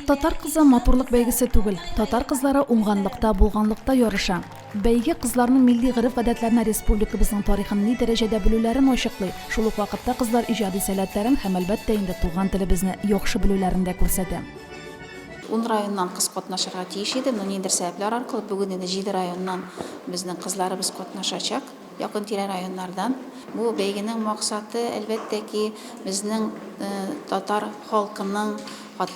Татар кызы матурлык бәйгесе түгел. Татар кызлары уңганлыкта, булганлыкта ярыша. Бәйге кызларның милли гырыф-гадәтләрне республикабызның тарихын ни дәрәҗәдә белүләрен ачыклый. Шул ук вакытта кызлар иҗади сәләтләрен һәм әлбәттә инде туган телебезне яхшы белүләрен дә күрсәтә. 10 районнан кыз катнашырга тиеш иде, но ниндидер сәбәпләр аркылы бүген инде 7 районнан безнең кызларыбыз катнашачак, якын тирә районнардан. Бу бәйгенең максаты әлбәттә ки безнең татар халкының,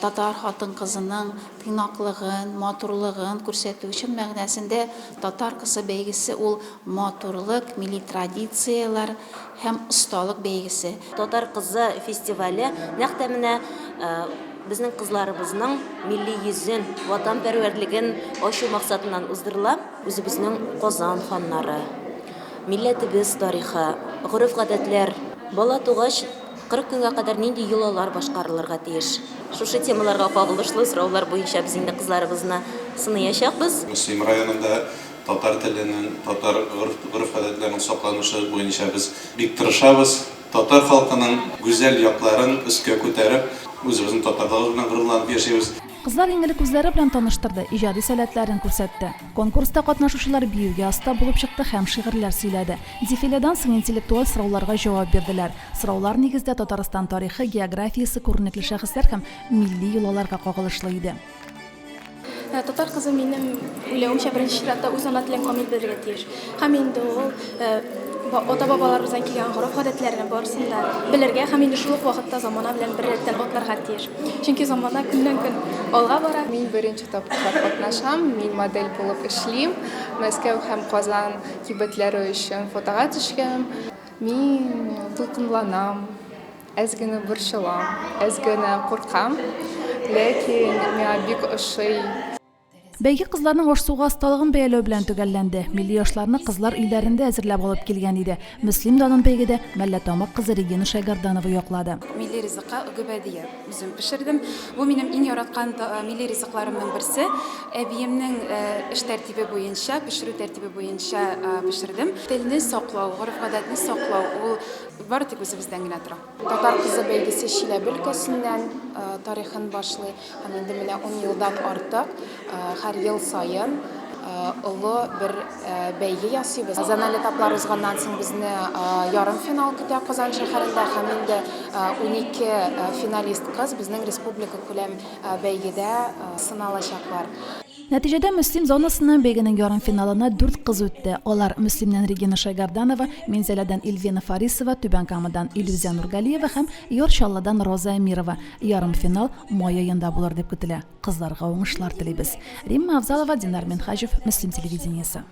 татар хатын-кызының тыйнаклыгын, матурлыгын күрсәтү өчен мәгънәсендә татар кызы бәйгесе ул матурлык, милли традициялар һәм осталык бәйгесе. Татар кызы фестивале нәкъ менә безнең кызларыбызның милли йөзен, ватанпәрвәрлеген ачу максатыннан уздырыла. Үзебезнең Казан ханнары, милләтебез тарихы, гырыф-гадәтләр, бала тугач 40 көнгә кадәр нинди юллар башкарылырга тиеш. Шушы темаларга кагылышлы сораулар буенча без инде кызларыбызны сынаячакбыз. Мөслим районында татар теленең, татар гырыф-гадәтләренең сакланышы буенча без бик тырышабыз. Татар халкының гүзәл якларын өскә күтәреп, үзебезнең татарлыгыбыз белән гырурланып яшәйбез. Кызлар иңелек үзләре белән таныштырды, иҗади сәләтләрен күрсәтте. Конкурста катнашучылар биюгә оста булып чыкты һәм шигырьләр сөйләде. Дефиледан соң интеллектуаль сорауларга җавап бирделәр. Сораулар нигездә Татарстан тарихы, географиясе, күренекле шәхесләр һәм милли йолаларга кагылышлы иде. Татар кызы минем уйлавымча беренче чиратта үз ана телен камил белергә тиеш. Һәм инде ул ата-бабаларыбыздан килгән гореф-гадәтләрне барысын да белергә һәм инде шул ук вакытта замана белән бер рәттән атларга тиеш. Чөнки замана көннән-көн алга бара. Мин беренче тапкыр катнашам, мин модель булып эшлим. Мәскәү һәм Казан кибетләре өчен фотога төшкән. Мин дулкынланам, әз генә борчылам, әз генә куркам, ләкин миңа бик ошый. Бәйге кызларның аш-суга осталыгын бәяләү белән төгәлләнде. Милли ашларны кызлар өйләрендә әзерләп алып килгән иде. Мөслим данын бәйгедә Мәлләтамак кызы Регина Шайгарданова яклады. Милли ризыкка гөбәдия үзем пешердем. Бу минем иң яраткан милли ризыкларымның берсе. Әбиемнең эш тәртибе буенча, пешерү тәртибе буенча пешердем. Телне саклау, гореф-гадәтне саклау ул бары тик үзебездән генә тора. Татар кызы бәйгесе Чиләбе өлкәсеннән тарихын башлый һәм инде менә 10 елдан артык һәр ел сайын олы бер бәйге ясыйбыз. Азанал этаплар узганнан соң безне ярым финал көтә Казан шәһәрендә һәм инде 12 финалист кыз безнең республика күләм бәйгедә сыналачаклар. Нәтиҗәдә Мөслим зонасыннан бәйгенең ярым финалына 4 кыз үтте. Алар Мөслимнән Регина Шайгарданова, Минзәләдән Илвина Фарисова, Түбән Камадан Илюзия Нургалиева һәм Йорчалладан Роза Әмирова. Ярым финал май аенда булыр дип көтелә. Кызларга уңышлар телибез. Римма Авзалова, Динар Менхаҗев, Мөслим телевидениесе.